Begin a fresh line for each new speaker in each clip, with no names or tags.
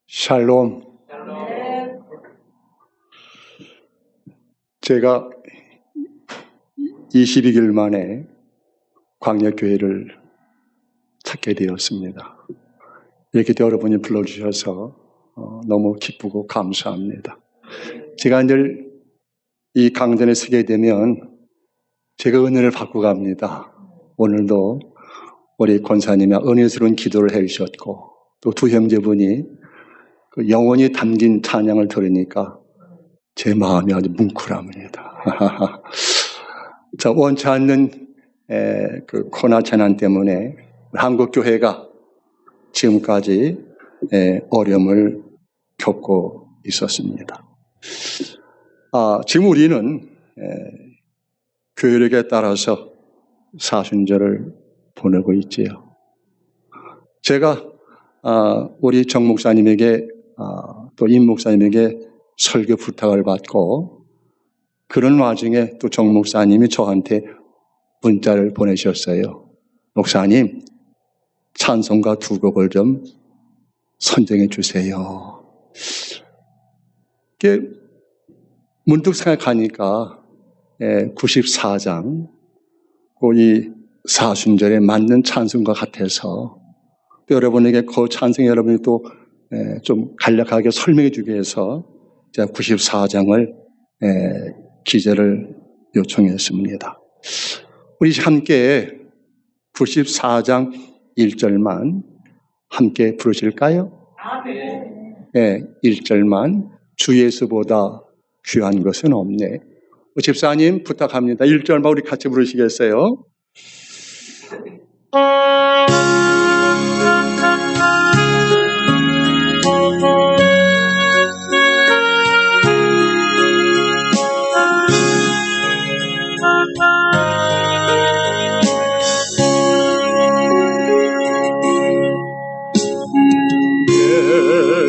샬롬. 제가 22일 만에 광역교회를 찾게 되었습니다. 이렇게 여러분이 불러주셔서 너무 기쁘고 감사합니다. 제가 늘 이 강단에 서게 되면 제가 은혜를 받고 갑니다. 오늘도 우리 권사님이 은혜스러운 기도를 해주셨고 또 두 형제분이 그 영혼이 담긴 찬양을 들으니까 제 마음이 아주 뭉클합니다. 자, 원치 않는 그 코로나 재난 때문에 한국 교회가 지금까지 어려움을 겪고 있었습니다. 지금 우리는 교회력에 따라서 사순절을 보내고 있지요. 제가 우리 정 목사님에게 또 임 목사님에게 설교 부탁을 받고 그런 와중에 또 정 목사님이 저한테 문자를 보내셨어요. 목사님, 찬송가 두 곡을 좀 선정해 주세요. 이게 문득 생각하니까 94장 이 사순절에 맞는 찬송가 같아서 또 여러분에게 그 찬송 여러분이 또 좀 간략하게 설명해 주기 위해서 제가 94장을 기재를 요청했습니다. 우리 함께 94장 1절만 함께 부르실까요? 네, 1절만 주 예수보다 귀한 것은 없네. 집사님 부탁합니다. 1절만 우리 같이 부르시겠어요?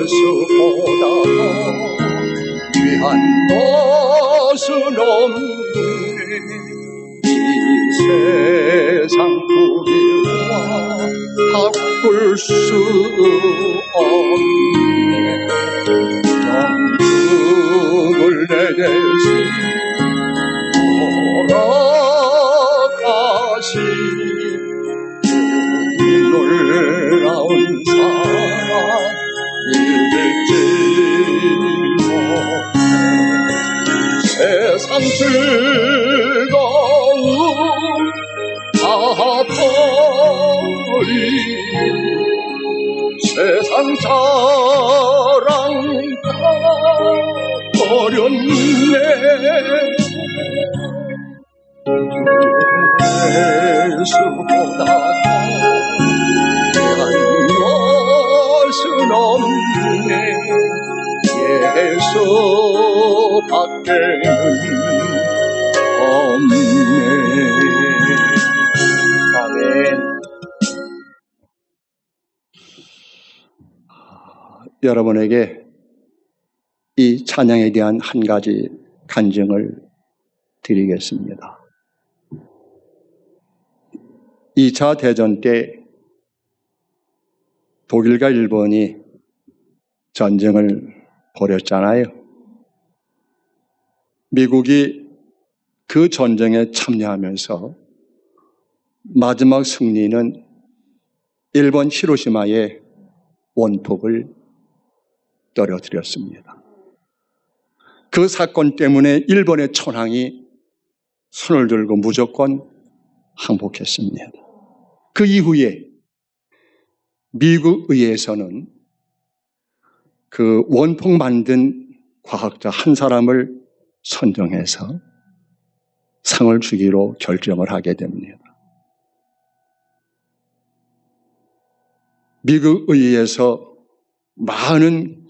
예수보다 귀한 것은 없네. 이 세상 부귀와 바꿀 수 없네. 영죽을 내게시 돌아가시 놀라운 사랑 믿을지 못해. 세상 즐거움 다 버리 세상 자랑 다 버렸네. 예수보다 귀한 것은 없네. 예수밖에는 없네. 아멘. 여러분에게 이 찬양에 대한 한 가지 간증을 드리겠습니다. 2차 대전 때 독일과 일본이 전쟁을 벌였잖아요. 미국이 그 전쟁에 참여하면서 마지막 승리는 일본 히로시마에 원폭을 떨어뜨렸습니다. 그 사건 때문에 일본의 천황이 손을 들고 무조건 항복했습니다. 그 이후에 미국 의회에서는 그 원폭 만든 과학자 한 사람을 선정해서 상을 주기로 결정을 하게 됩니다. 미국 의회에서 많은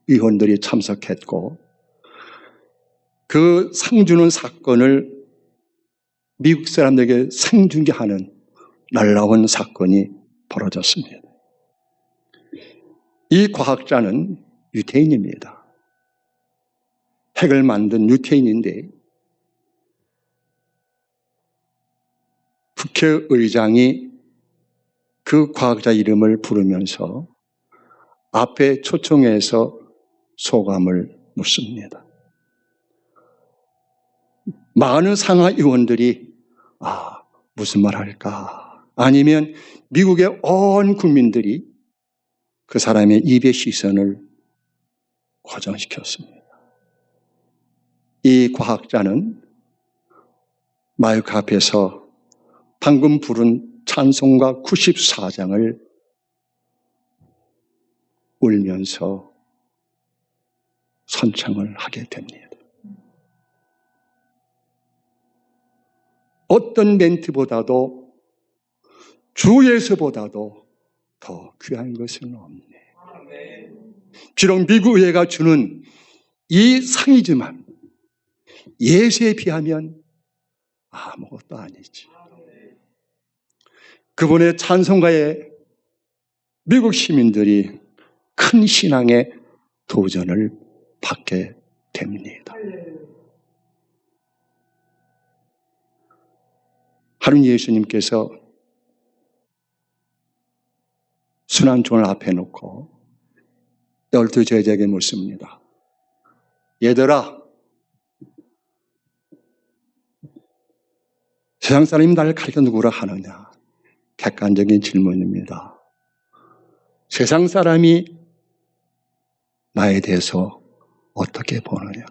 의원들이 참석했고 그 상 주는 사건을 미국 사람들에게 생중계하는 놀라운 사건이 벌어졌습니다. 이 과학자는 유태인입니다. 핵을 만든 유태인인데 국회의장이 그 과학자 이름을 부르면서 앞에 초청해서 소감을 묻습니다. 많은 상하 의원들이 무슨 말 할까? 아니면 미국의 온 국민들이 그 사람의 입의 시선을 고정시켰습니다. 이 과학자는 마이크 앞에서 방금 부른 찬송가 94장을 울면서 선창을 하게 됩니다. 어떤 멘트보다도 주 예수보다도 더 귀한 것은 없네. 비록 미국 의회가 주는 이 상이지만 예수에 비하면 아무것도 아니지. 그분의 찬송가에 미국 시민들이 큰 신앙의 도전을 받게 됩니다. 하루는 예수님께서 순환종을 앞에 놓고 12 제자에게 묻습니다. 얘들아, 세상 사람이 나를 가리켜 누구라 하느냐? 객관적인 질문입니다. 세상 사람이 나에 대해서 어떻게 보느냐?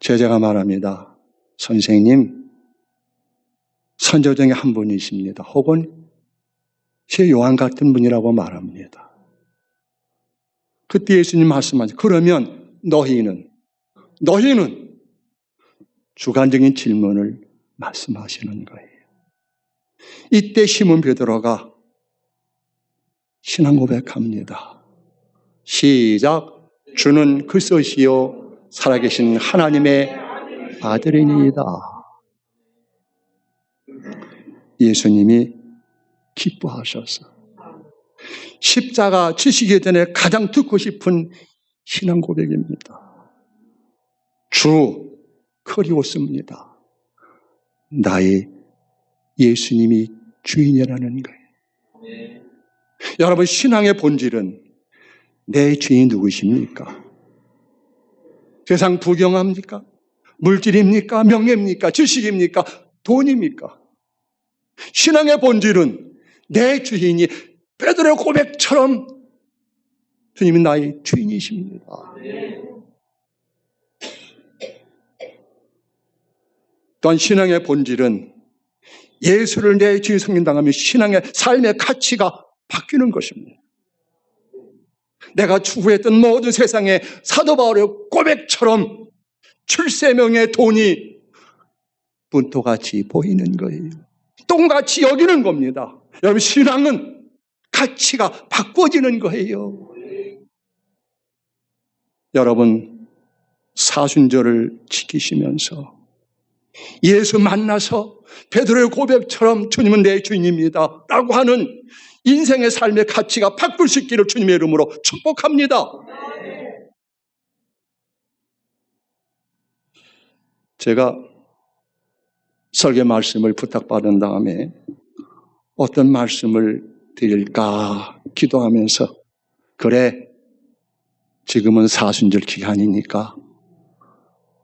제자가 말합니다. 선생님, 선조 중에 한 분이십니다. 혹은 제 요한 같은 분이라고 말합니다. 그때 예수님 말씀하죠. 그러면 너희는 주관적인 질문을 말씀하시는 거예요. 이때 시몬 베드로가 신앙 고백합니다. 시작. 주는 그리스도시요 살아계신 하나님의 아들이니이다. 예수님이 기뻐하셨어. 십자가 지시기 전에 가장 듣고 싶은 신앙 고백입니다. 주 그리웠습니다. 나의 예수님이 주인이라는 거예요. 여러분, 신앙의 본질은 내 주인이 누구십니까? 세상 부경합니까? 물질입니까? 명예입니까? 지식입니까? 돈입니까? 신앙의 본질은 내 주인이 베드로의 고백처럼 주님이 나의 주인이십니다. 또한 신앙의 본질은 예수를 내 주인 섬긴당하면 신앙의 삶의 가치가 바뀌는 것입니다. 내가 추구했던 모든 세상의 사도 바울의 고백처럼 출세명의 돈이 분토같이 보이는 거예요. 똥같이 여기는 겁니다. 여러분, 신앙은 가치가 바꿔지는 거예요. 여러분, 사순절을 지키시면서 예수 만나서 베드로의 고백처럼 주님은 내 주인입니다 라고 하는 인생의 삶의 가치가 바꿀 수 있기를 주님의 이름으로 축복합니다. 제가 설교 말씀을 부탁받은 다음에 어떤 말씀을 드릴까 기도하면서, 그래, 지금은 사순절 기간이니까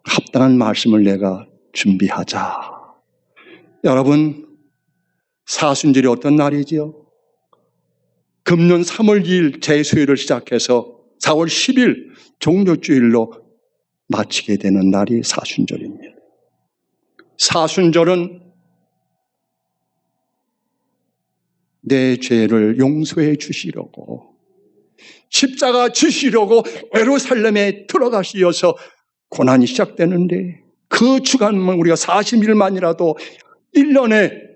합당한 말씀을 내가 준비하자. 여러분, 사순절이 어떤 날이지요? 금년 3월 2일 제수일을 시작해서 4월 10일 종료주일로 마치게 되는 날이 사순절입니다. 사순절은 내 죄를 용서해 주시려고, 십자가 지시려고 예루살렘에 들어가시어서 고난이 시작되는데, 그 주간만 우리가 40일만이라도 1년에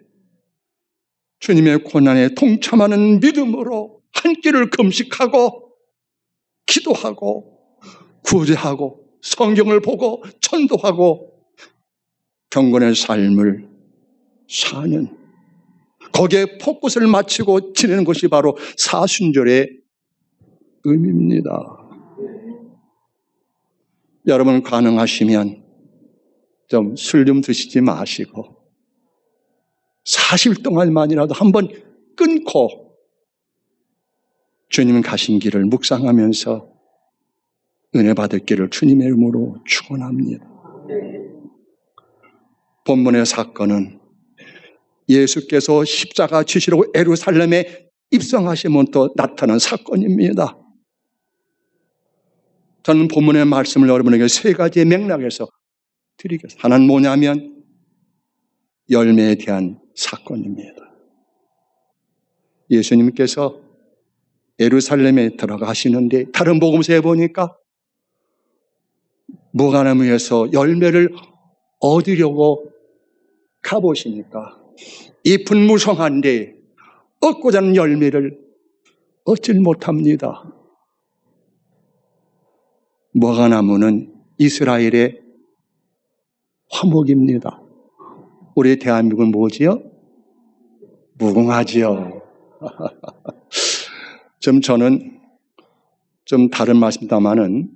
주님의 고난에 동참하는 믿음으로 한 끼를 금식하고 기도하고 구제하고 성경을 보고 전도하고 경건의 삶을 사는, 거기에 포커스를 맞추고 지내는 것이 바로 사순절의 의미입니다. 여러분, 가능하시면 좀 술 좀 드시지 마시고 40일 동안만이라도 한번 끊고 주님 가신 길을 묵상하면서 은혜 받을 길을 주님의 이름으로 축원합니다. 본문의 사건은 예수께서 십자가 지시로 예루살렘에 입성하시면 또 나타난 사건입니다. 저는 본문의 말씀을 여러분에게 세 가지의 맥락에서 드리겠습니다. 하나는 뭐냐면 열매에 대한 사건입니다. 예수님께서 예루살렘에 들어가시는데 다른 복음서에 보니까 무화과나무에서 열매를 얻으려고 가보시니까 잎은 무성한데 얻고자 하는 열매를 얻질 못합니다. 무화과나무는 이스라엘의 화목입니다. 우리 대한민국은 뭐지요? 무궁화지요. 저는 좀 다른 말씀입니다만은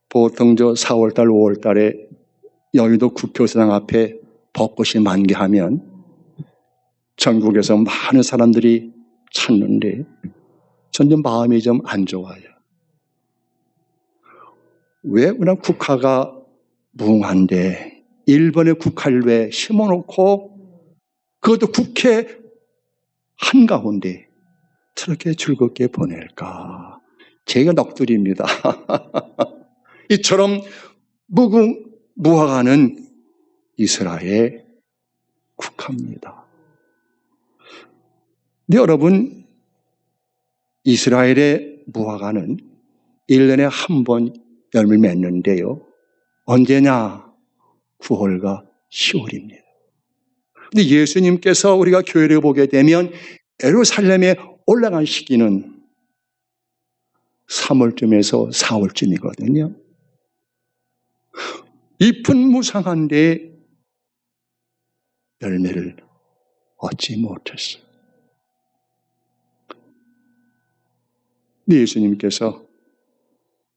보통 4월달, 5월달에 여의도 국회의사당 앞에 벚꽃이 만개하면 전국에서 많은 사람들이 찾는데 전 마음이 좀 안 좋아요. 왜 그냥 국화가 무궁한데 일본의 국화를 왜 심어놓고 그것도 국회 한가운데 저렇게 즐겁게 보낼까? 제가 넋두리입니다. 이처럼 무화과는 이스라엘 국화입니다. 근데 여러분, 이스라엘의 무화과는 1년에 한 번 열매를 맺는데요. 언제냐? 9월과 10월입니다. 근데 예수님께서 우리가 교회를 보게 되면 예루살렘에 올라간 시기는 3월쯤에서 4월쯤이거든요. 잎은 무성한데 열매를 얻지 못했어요. 근데 예수님께서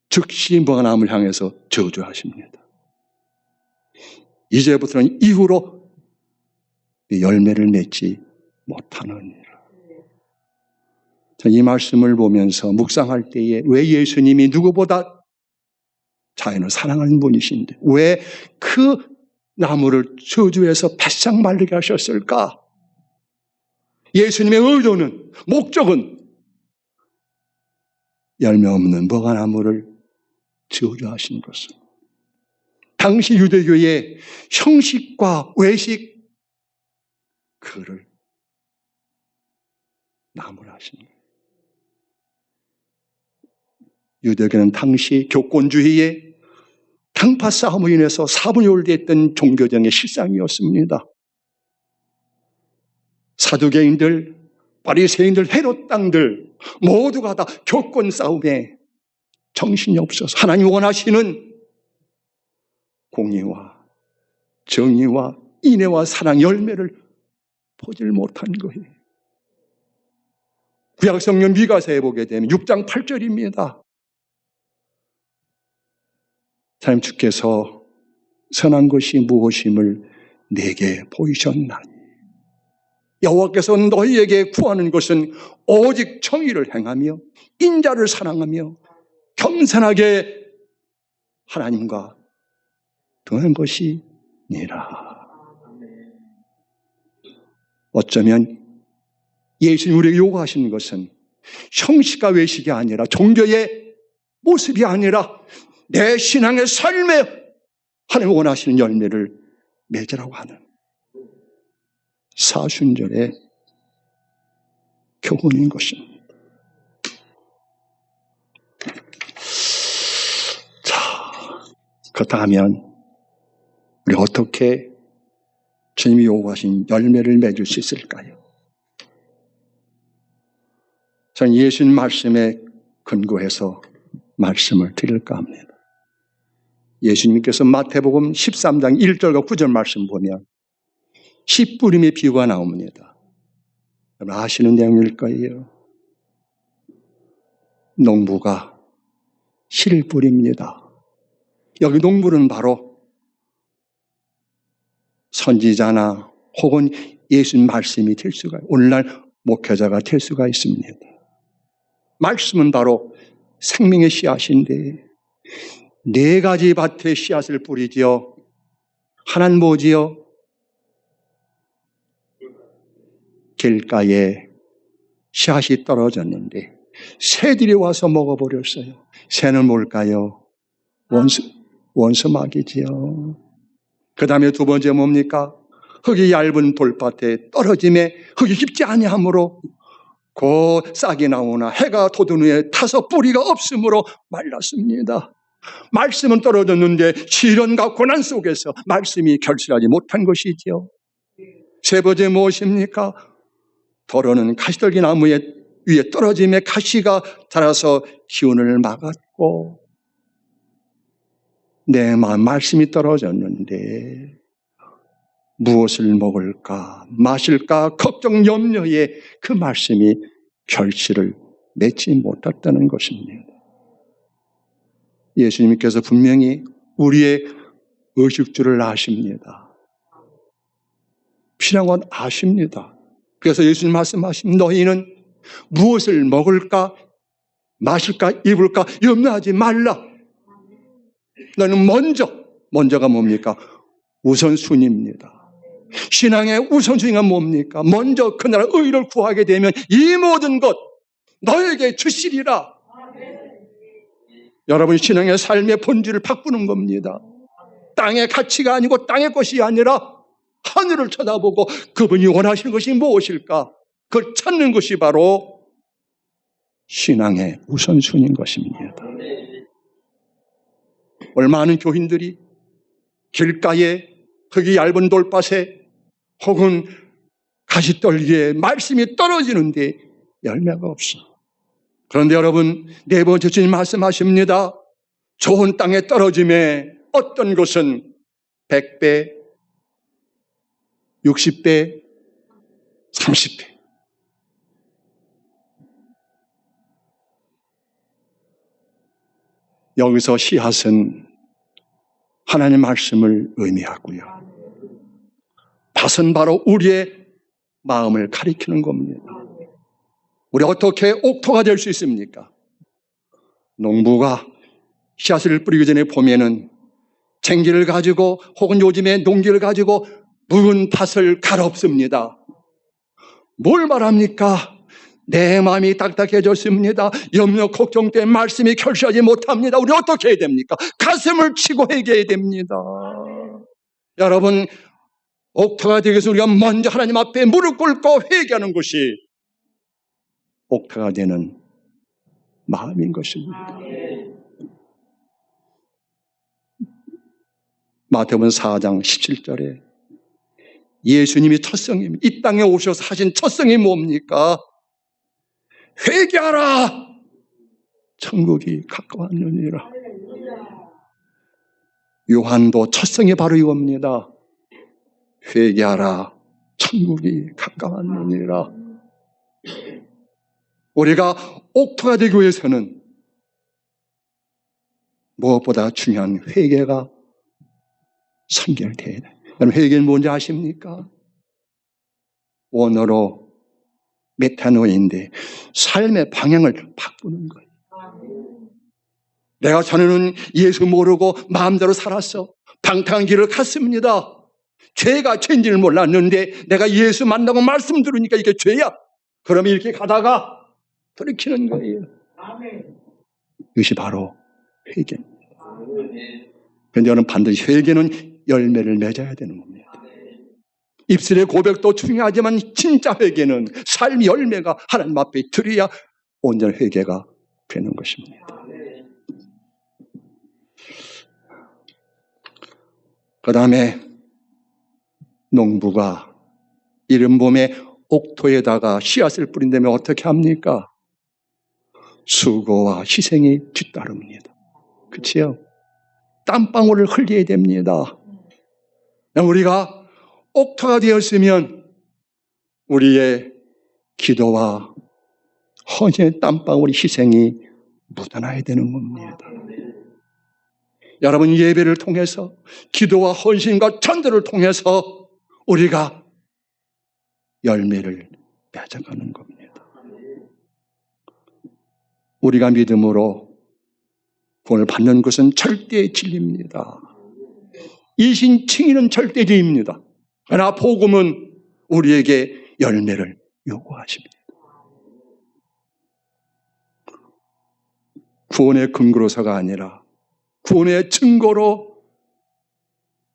즉시 무화과나무를 향해서 저주하십니다. 이제부터는 이후로 열매를 맺지 못하느니라. 이 말씀을 보면서 묵상할 때에 왜 예수님이 누구보다 자연을 사랑하는 분이신데 왜 그 나무를 저주해서 바싹 말리게 하셨을까? 예수님의 의도는, 목적은 열매 없는 무화과나무를 저주하신 것은 당시 유대교의 형식과 외식 그를 나무라신 거예요. 유대교는 당시 교권주의의 당파 싸움으로 인해서 사분열됐던 종교적인 실상이었습니다. 사두개인들, 바리새인들, 헤롯 당들 모두가 다 교권 싸움에 정신이 없어서 하나님 원하시는 공의와 정의와 인애와 사랑 열매를 보질 못한 거예요. 구약성경 미가서에 보게 되면 6장 8절입니다. 하나님 주께서 선한 것이 무엇임을 내게 보이셨나니 여호와께서 너희에게 구하는 것은 오직 정의를 행하며 인자를 사랑하며 겸손하게 하나님과 동행한 것이니라. 어쩌면 예수님 우리에게 요구하시는 것은 형식과 외식이 아니라 종교의 모습이 아니라 내 신앙의 삶에 하나님 원하시는 열매를 맺으라고 하는 사순절의 교훈인 것입니다. 자, 그렇다면 우리 어떻게 주님이 요구하신 열매를 맺을 수 있을까요? 저는 예수님 말씀에 근거해서 말씀을 드릴까 합니다. 예수님께서 마태복음 13장 1절과 9절 말씀 보면 씨 뿌림의 비유가 나옵니다. 여러분 아시는 내용일 거예요. 농부가 씨를 뿌립니다. 여기 농부는 바로 선지자나 혹은 예수님 말씀이 될 수가 있어요. 오늘날 목회자가 될 수가 있습니다. 말씀은 바로 생명의 씨앗인데 4가지 밭에 씨앗을 뿌리지요. 하나는 뭐지요? 길가에 씨앗이 떨어졌는데 새들이 와서 먹어버렸어요. 새는 뭘까요? 원수마귀지요. 그 다음에 2번째 뭡니까? 흙이 얇은 돌밭에 떨어짐에 흙이 깊지 아니하므로 곧 싹이 나오나 해가 돋은 후에 타서 뿌리가 없으므로 말랐습니다. 말씀은 떨어졌는데 시련과 고난 속에서 말씀이 결실하지 못한 것이지요. 3번째 무엇입니까? 더러는 가시떨기 나무 위에 떨어짐에 가시가 자라서 기운을 막았고, 내 마음 말씀이 떨어졌는데 무엇을 먹을까 마실까 걱정 염려에 그 말씀이 결실을 맺지 못했다는 것입니다. 예수님께서 분명히 우리의 의식주를 아십니다. 필요한 건 아십니다. 그래서 예수님 말씀하신 너희는 무엇을 먹을까 마실까 입을까 염려하지 말라. 너는 먼저가 뭡니까? 우선순위입니다. 신앙의 우선순위가 뭡니까? 먼저 그 나라 의를 구하게 되면 이 모든 것 너에게 주시리라. 여러분 신앙의 삶의 본질을 바꾸는 겁니다. 땅의 가치가 아니고 땅의 것이 아니라 하늘을 쳐다보고 그분이 원하시는 것이 무엇일까? 그걸 찾는 것이 바로 신앙의 우선순위인 것입니다. 많은 교인들이 길가에 흙이 얇은 돌밭에 혹은 가시떨기에 말씀이 떨어지는데 열매가 없어. 그런데 여러분 4번째 주님 말씀하십니다. 좋은 땅에 떨어짐에 어떤 것은 100배, 60배, 30배. 여기서 씨앗은 하나님의 말씀을 의미하고요. 밭은 바로 우리의 마음을 가리키는 겁니다. 우리 어떻게 옥토가 될 수 있습니까? 농부가 씨앗을 뿌리기 전에 보면은 쟁기를 가지고 혹은 요즘에 농기를 가지고 묵은 밭을 갈아엎습니다. 뭘 말합니까? 내 마음이 딱딱해졌습니다. 염려 걱정 때문에 말씀이 결실하지 못합니다. 우리 어떻게 해야 됩니까? 가슴을 치고 회개해야 됩니다. 여러분 옥토가 되기 위해서 우리가 먼저 하나님 앞에 무릎 꿇고 회개하는 것이 옥토가 되는 마음인 것입니다. 마태복음 4장 17절에 예수님이 첫성입니다. 이 땅에 오셔서 하신 첫성이 뭡니까? 회개하라! 천국이 가까웠느니라. 요한도 첫성이 바로 이겁니다. 회개하라! 천국이 가까웠느니라. 우리가 옥토가 되기 위해서는 무엇보다 중요한 회개가 선결돼야 돼. 여러분 회개는 뭔지 아십니까? 원어로 메타노인데 삶의 방향을 바꾸는 거예요. 내가 전에는 예수 모르고 마음대로 살았어. 방탕한 길을 갔습니다. 죄가 죄인지를 몰랐는데 내가 예수 만나고 말씀 들으니까 이게 죄야. 그러면 이렇게 가다가 돌이키는 거예요. 이것이 바로 회개입니다. 그런데 여러분 반드시 회개는 열매를 맺어야 되는 겁니다. 입술의 고백도 중요하지만 진짜 회개는 삶의 열매가 하나님 앞에 드려야 온전한 회개가 되는 것입니다. 그 다음에 농부가 이른 봄에 옥토에다가 씨앗을 뿌린다면 어떻게 합니까? 수고와 희생이 뒤따릅니다. 그치요? 땀방울을 흘려야 됩니다. 우리가 옥토가 되었으면 우리의 기도와 헌신의 땀방울의 희생이 묻어나야 되는 겁니다. 여러분 예배를 통해서 기도와 헌신과 전도를 통해서 우리가 열매를 맺어가는 겁니다. 우리가 믿음으로 구원을 받는 것은 절대 진리입니다. 이신 칭의는 절대 진리입니다. 그러나 복음은 우리에게 열매를 요구하십니다. 구원의 근거로서가 아니라 구원의 증거로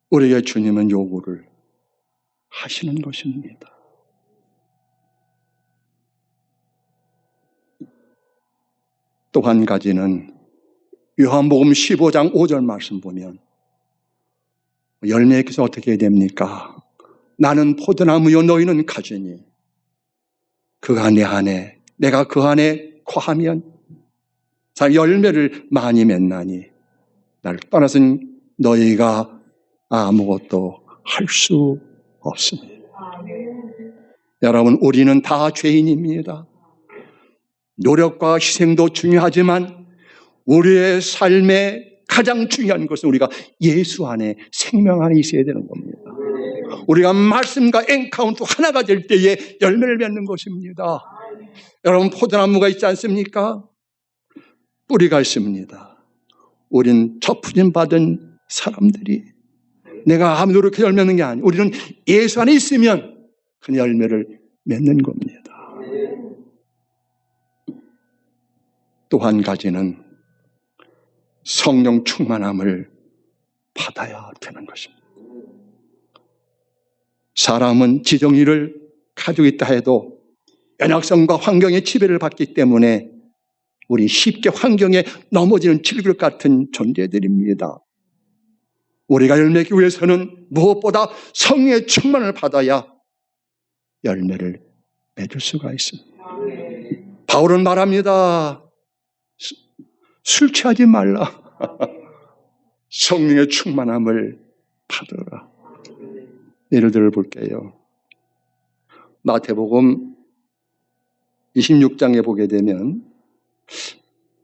우리에게 주님은 요구를 하시는 것입니다. 또 한 가지는 요한복음 15장 5절 말씀 보면 열매께서 어떻게 됩니까? 나는 포도나무요 너희는 가지니 그가 내 안에 내가 그 안에 거하면 열매를 많이 맺나니 나를 떠나서는 너희가 아무것도 할 수 없습니다. 여러분, 우리는 다 죄인입니다. 노력과 희생도 중요하지만 우리의 삶에 가장 중요한 것은 우리가 예수 안에 생명 안에 있어야 되는 겁니다. 우리가 말씀과 엔카운트 하나가 될 때에 열매를 맺는 것입니다. 여러분, 포도나무가 있지 않습니까? 뿌리가 있습니다. 우린 접붙임 받은 사람들이 내가 아무 노력해 열매는 게 아니에요. 우리는 예수 안에 있으면 그 열매를 맺는 겁니다. 또 한 가지는 성령 충만함을 받아야 되는 것입니다. 사람은 지정의를 가지고 있다 해도 연약성과 환경의 지배를 받기 때문에 우리 쉽게 환경에 넘어지는 질그릇 같은 존재들입니다. 우리가 열매기 위해서는 무엇보다 성령의 충만을 받아야 열매를 맺을 수가 있습니다. 바울은 말합니다. 술 취하지 말라. 성령의 충만함을 받으라. 예를 들어 볼게요. 마태복음 26장에 보게 되면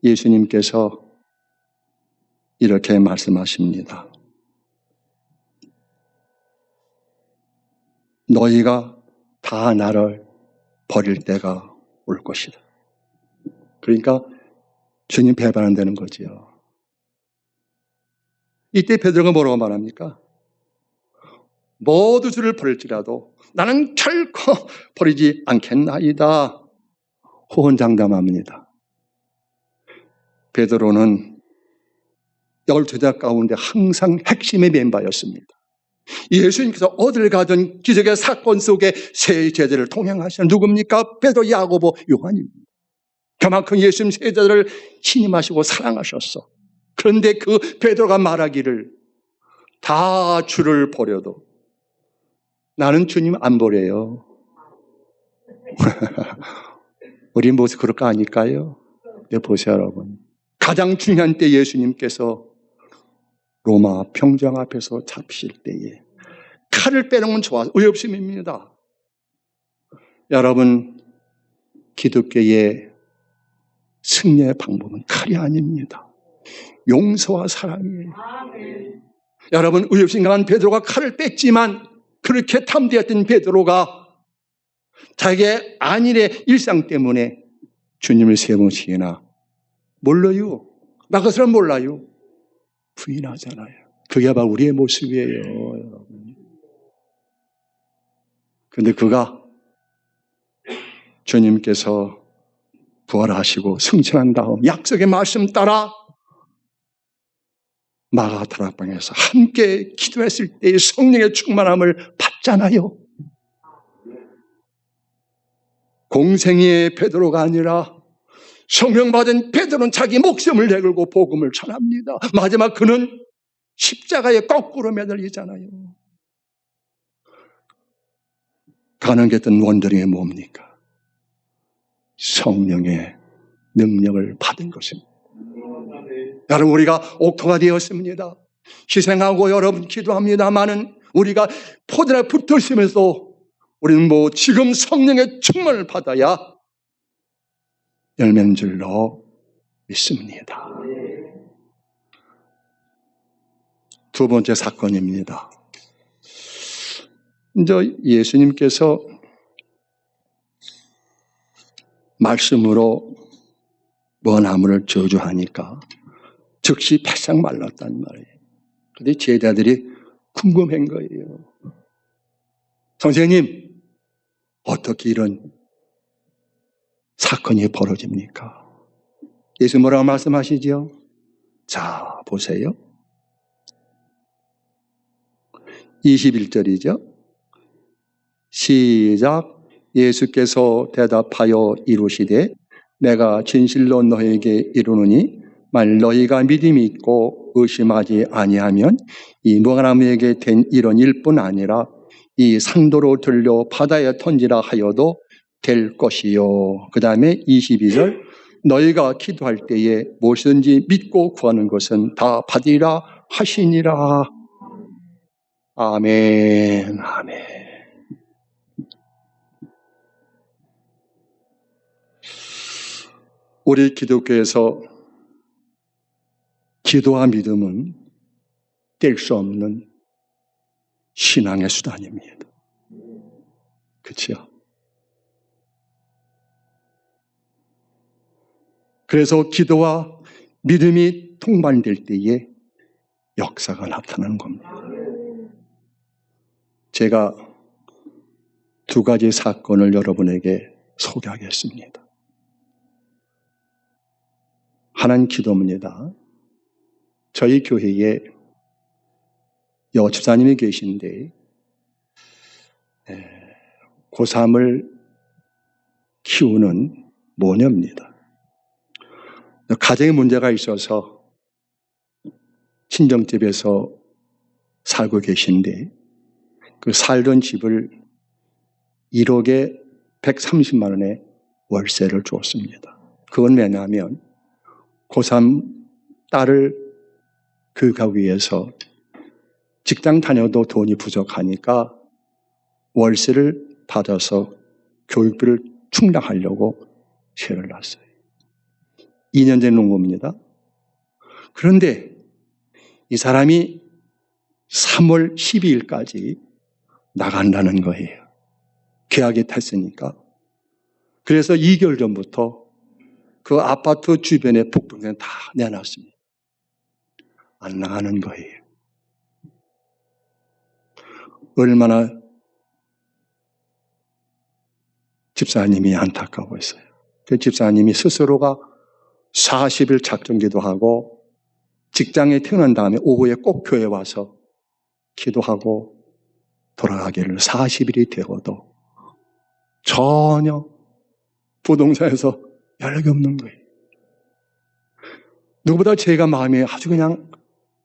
예수님께서 이렇게 말씀하십니다. 너희가 다 나를 버릴 때가 올 것이다. 그러니까 주님 배반한다는 거지요. 이때 베드로가 뭐라고 말합니까? 모두 주를 버릴지라도 나는 결코 버리지 않겠나이다. 호언장담합니다. 베드로는 12자 가운데 항상 핵심의 멤버였습니다. 예수님께서 어딜 가든 기적의 사건 속에 세 제자를 동행하시는 누굽니까? 베드로, 야고보, 요한입니다. 그만큼 예수님 세 제자를 신임하시고 사랑하셨어. 그런데 그 베드로가 말하기를 다 주를 버려도 나는 주님 안 버려요. 우리 모습 그럴 거 아닐까요? 네, 보세요 여러분. 가장 중요한 때 예수님께서 로마 평정 앞에서 잡히실 때에 칼을 빼는 건 좋아 의협심입니다. 여러분, 기독교의 승리의 방법은 칼이 아닙니다. 용서와 사랑이에요. 여러분, 의협심 강한 베드로가 칼을 뺐지만 그렇게 탐대했던 베드로가 자기의 안일의 일상 때문에 주님을 세 번씩이나 몰라요. 나 그 사람 몰라요. 부인하잖아요. 그게 바로 우리의 모습이에요, 여러분. 그런데 그가 주님께서 부활하시고 승천한 다음 약속의 말씀 따라 마가다락방에서 함께 기도했을 때의 성령의 충만함을 받잖아요. 공생의 베드로가 아니라 성령 받은 베드로는 자기 목숨을 내걸고 복음을 전합니다. 마지막 그는 십자가에 거꾸로 매달리잖아요. 가능했던 원전이 뭡니까? 성령의 능력을 받은 것입니다. 여러분, 우리가 옥토가 되었습니다. 희생하고 여러분 기도합니다마는 우리가 포도나무에 붙어 있으면서 우리는 지금 성령의 충만을 받아야 열매는 줄로 믿습니다. 두 번째 사건입니다. 이제 예수님께서 말씀으로 머나무를 저주하니까 즉시 바싹 말랐단 말이에요. 근데 제자들이 궁금한 거예요. 선생님, 어떻게 이런 사건이 벌어집니까? 예수 뭐라고 말씀하시죠? 자, 보세요. 21절이죠. 시작. 예수께서 대답하여 이르시되 내가 진실로 너에게 이르노니 만일 너희가 믿음이 있고 의심하지 아니하면 이 머나무에게 된 이런 일뿐 아니라 이 산도로 들려 바다에 던지라 하여도 될 것이요. 그 다음에 22절 너희가 기도할 때에 무엇이든지 믿고 구하는 것은 다 받으리라 하시니라. 아멘. 아멘. 우리 기독교에서 기도와 믿음은 뗄 수 없는 신앙의 수단입니다. 그렇죠? 그래서 기도와 믿음이 동반될 때에 역사가 나타나는 겁니다. 제가 두 가지 사건을 여러분에게 소개하겠습니다. 하나는 기도입니다. 저희 교회에 여집사님이 계신데 고3을 키우는 모녀입니다. 가정에 문제가 있어서 친정집에서 살고 계신데 그 살던 집을 1억에 130만 원의 월세를 줬습니다. 그건 왜냐하면 고3 딸을 교육하기 위해서 직장 다녀도 돈이 부족하니까 월세를 받아서 교육비를 충당하려고 세를 놨어요. 2년 된 농부입니다. 그런데 이 사람이 3월 12일까지 나간다는 거예요. 계약이 됐으니까. 그래서 2개월 전부터 그 아파트 주변에 복도에 다 내놨습니다. 안 나가는 거예요. 얼마나 집사님이 안타까워했어요. 그 집사님이 스스로가 40일 작정기도 하고 직장에 퇴근한 다음에 오후에 꼭 교회 와서 기도하고 돌아가기를 40일이 되어도 전혀 부동산에서 연락이 없는 거예요. 누구보다 제가 마음이 아주 그냥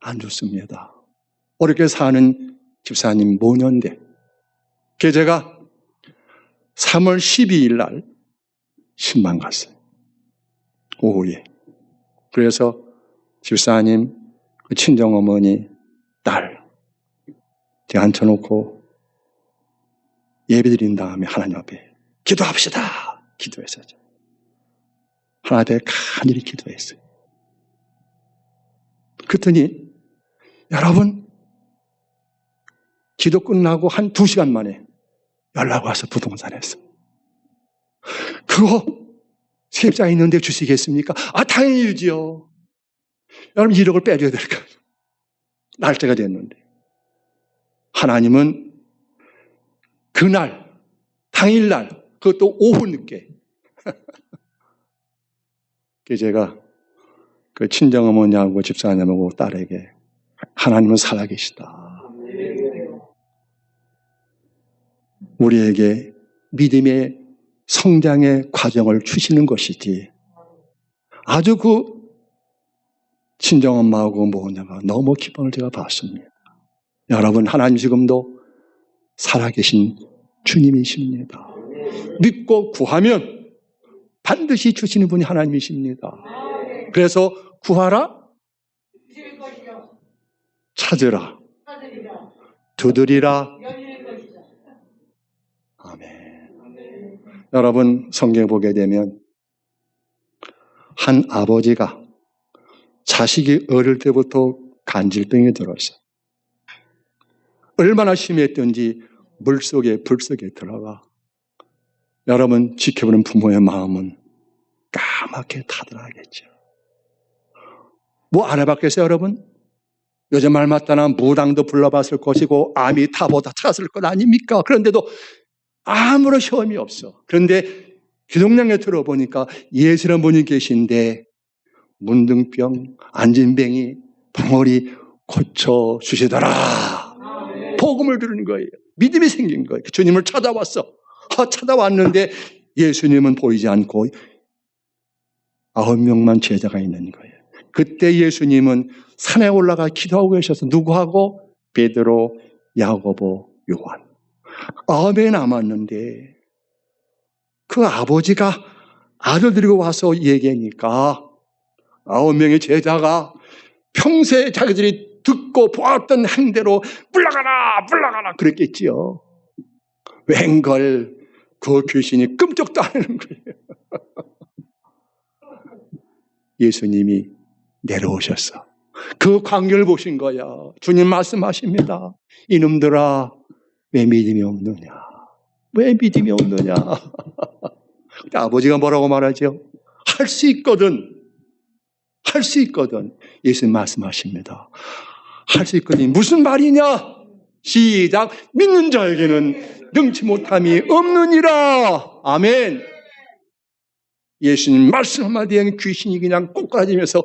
안 좋습니다. 어렵게 사는 집사님 모녀인데 그래서 제가 3월 12일 날 신방 갔어요. 오후에. 그래서 집사님, 그 친정어머니, 딸 제가 앉혀놓고 예배드린 다음에 하나님 앞에 기도합시다. 기도했어요. 하나님 앞에 간절히 기도했어요. 그랬더니 여러분 기도 끝나고 한 2시간 만에 연락 와서 부동산에서 그거 세입자 있는데 주시겠습니까? 아 당연히 주지요. 여러분 1억을 빼줘야 될까요? 날짜가 됐는데 하나님은 그날 당일날 그것도 오후 늦게 그래서 제가 그 친정어머니하고 집사님하고 딸에게 하나님은 살아계시다. 우리에게 믿음의 성장의 과정을 주시는 것이지 아주 그 친정엄마하고 모녀가 너무 기쁨을 제가 봤습니다. 여러분 하나님 지금도 살아계신 주님이십니다. 믿고 구하면 반드시 주시는 분이 하나님이십니다. 그래서 구하라, 찾으라, 두드리라. 아멘. 여러분 성경에 보게 되면 한 아버지가 자식이 어릴 때부터 간질병이 들어서 얼마나 심했던지 물속에 불속에 들어가 여러분 지켜보는 부모의 마음은 까맣게 타들어가겠죠. 뭐 안 해봤겠어요, 여러분? 요즘 말 맞다나 무당도 불러봤을 것이고 암이 타보다 찾았을 것 아닙니까? 그런데도 아무런 시험이 없어. 그런데 기독량에 들어보니까 예수라는 분이 계신데 문둥병, 안진뱅이, 벙어리 고쳐주시더라. 복음을 들은 거예요. 믿음이 생긴 거예요. 주님을 찾아왔어. 찾아왔는데 예수님은 보이지 않고 9명만 제자가 있는 거예요. 그때 예수님은 산에 올라가 기도하고 계셔서 누구하고? 베드로, 야고보, 요한. 9명이 남았는데 그 아버지가 아들 데리고 와서 얘기하니까 9명의 제자가 평소에 자기들이 듣고 보았던 행대로 물러가라 그랬겠지요. 웬걸 그 귀신이 끔찍도 안 하는 거예요. 예수님이 내려오셨어. 그 광경을 보신 거야. 주님 말씀하십니다. 이놈들아 왜 믿음이 없느냐. 왜 믿음이 없느냐. 아버지가 뭐라고 말하죠? 할 수 있거든. 할 수 있거든. 예수님 말씀하십니다. 할 수 있거든. 무슨 말이냐? 시작. 믿는 자에게는 능치 못함이 없느니라. 아멘. 예수님 말씀 한마디에 귀신이 그냥 꼬꾸라지면서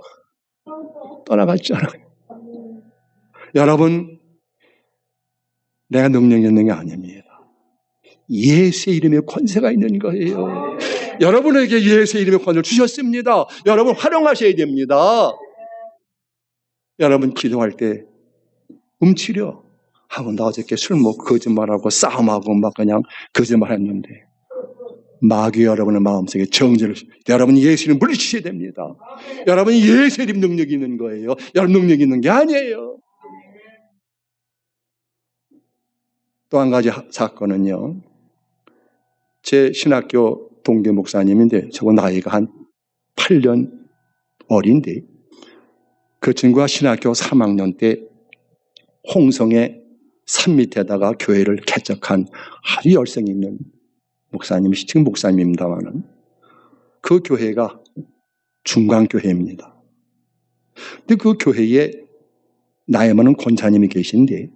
떠나갔잖아요. 여러분, 내가 능력이 있는 게 아닙니다. 예수의 이름에 권세가 있는 거예요. 여러분에게 예수의 이름의 권세를 주셨습니다. 여러분 활용하셔야 됩니다. 여러분 기도할 때 움츠려 하고 나 어저께 술 먹고 거짓말하고 싸움하고 막 그냥 거짓말했는데 마귀 여러분의 마음속에 정죄를 여러분이 예수 이름 물리치셔야 됩니다. 여러분이 예수 이름 능력이 있는 거예요. 여러분 능력이 있는 게 아니에요. 또 한 가지 사건은요. 제 신학교 동기 목사님인데 저거 나이가 한 8년 어린데 그 친구가 신학교 3학년 때 홍성의 산 밑에다가 교회를 개척한 아주 열성 있는 목사님이 지금 목사님입니다만은 그 교회가 중간교회입니다. 근데 그 교회에 나이 많은 권사님이 계신데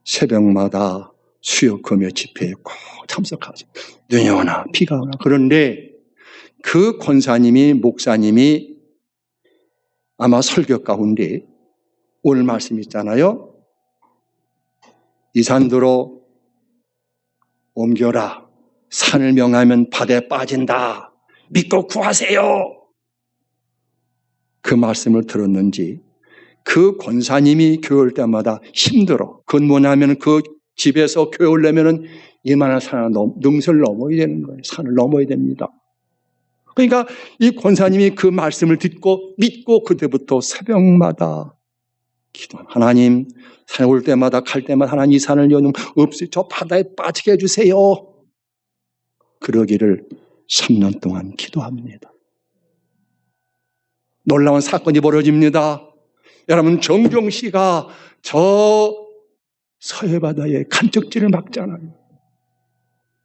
새벽마다 수요 금요 집회에 꼭 참석하죠. 눈이 오나 비가 오나. 그런데 그 권사님이 목사님이 아마 설교 가운데 오늘 말씀 있잖아요. 이 산도로 옮겨라. 산을 명하면 바다에 빠진다. 믿고 구하세요. 그 말씀을 들었는지 그 권사님이 교회 올 때마다 힘들어. 그건 뭐냐면 그 집에서 교회 오려면 이만한 산을 능선을 넘어야 되는 거예요. 산을 넘어야 됩니다. 그러니까 이 권사님이 그 말씀을 듣고 믿고 그때부터 새벽마다 기도합니다. 하나님, 산에 올 때마다 갈 때마다 하나님 이 산을 여는 없이 저 바다에 빠지게 해주세요. 그러기를 3년 동안 기도합니다. 놀라운 사건이 벌어집니다. 여러분 정종 씨가 저 서해바다에 간척지를 막잖아요.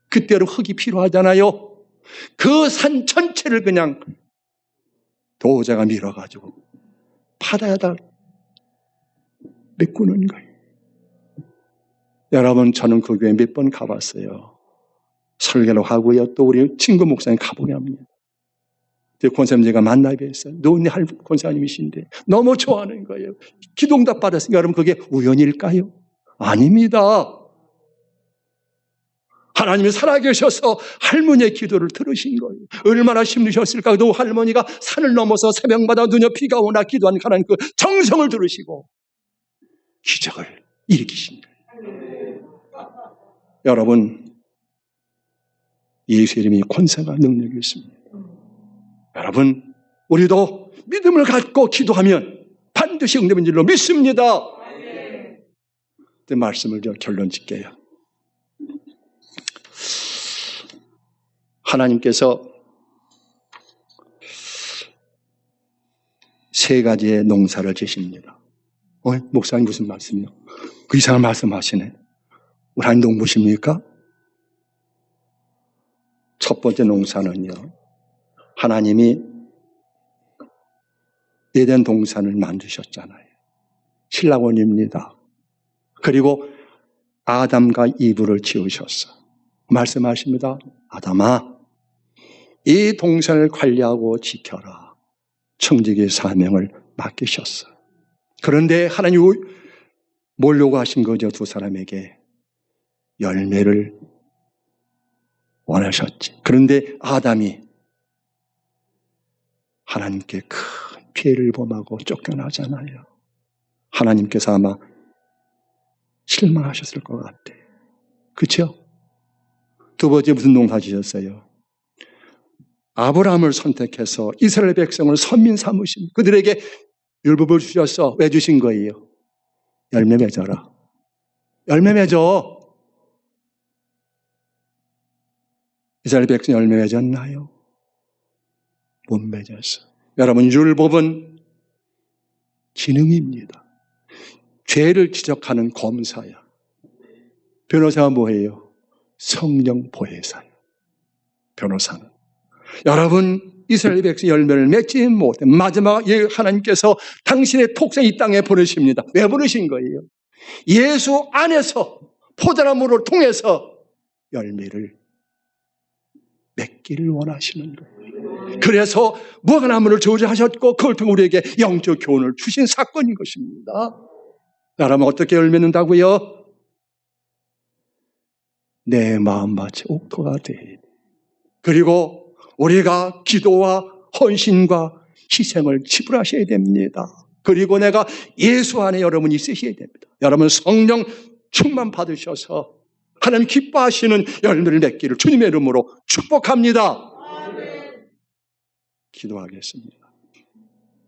그때로 흙이 필요하잖아요. 그 산 전체를 그냥 도자가 밀어가지고 바다에다 메꾸는 거예요. 여러분 저는 그 교회 몇 번 가봤어요. 설교를 하고요. 또 우리 친구 목사님 가보게 합니다. 권사님 제가 만나게 했어요. 노인네 권사님이신데 너무 좋아하는 거예요. 기도응답 받았으니까 여러분 그게 우연일까요? 아닙니다. 하나님이 살아계셔서 할머니의 기도를 들으신 거예요. 얼마나 힘드셨을까. 또 할머니가 산을 넘어서 새벽마다 눈여 비가 오나 기도하는 하나님 그 정성을 들으시고 기적을 일으키신 거예요. 여러분 예수 이름이 권세가 능력이 있습니다. 여러분 우리도 믿음을 갖고 기도하면 반드시 응답인 줄로 믿습니다. 그 말씀을 결론 짓게요. 하나님께서 세 가지의 농사를 지십니다. 목사님 무슨 말씀이요? 그 이상한 말씀하시네. 우리 하나님 농부십니까? 첫 번째 농사는요. 하나님이 에덴 동산을 만드셨잖아요. 신라원입니다. 그리고 아담과 이브를 지으셨어. 말씀하십니다. 아담아, 이 동산을 관리하고 지켜라. 청지기의 사명을 맡기셨어. 그런데 하나님 뭘 요구하신 거죠? 두 사람에게 열매를 원하셨지. 그런데 아담이 하나님께 큰 피해를 범하고 쫓겨나잖아요. 하나님께서 아마 실망하셨을 것 같아. 그렇죠? 두 번째 무슨 농사지셨어요? 아브라함을 선택해서 이스라엘 백성을 선민 삼으신 그들에게 율법을 주셔서 왜 주신 거예요? 열매 맺어라. 열매 맺어. 이스라엘 백성 열매 맺었나요? 못 맺었어. 여러분, 율법은 지능입니다. 죄를 지적하는 검사야. 변호사가 뭐예요? 성령 보혜사야. 변호사는. 여러분, 이스라엘 백성 열매를 맺지 못해 마지막에 하나님께서 당신의 독생 이 땅에 보내십니다. 왜 보내신 거예요? 예수 안에서 포도나무를 통해서 열매를 맺기를 원하시는 거예요. 그래서 무화과나무를 저주하셨고 그걸 통해 우리에게 영적 교훈을 주신 사건인 것입니다. 나라면 어떻게 열매 맺는다고요? 내 마음밭에 옥토가 돼. 그리고 우리가 기도와 헌신과 희생을 지불하셔야 됩니다. 그리고 내가 예수 안에 여러분 있으셔야 됩니다. 여러분 성령 충만 받으셔서 하나님 기뻐하시는 열매를 맺기를 주님의 이름으로 축복합니다. 기도하겠습니다.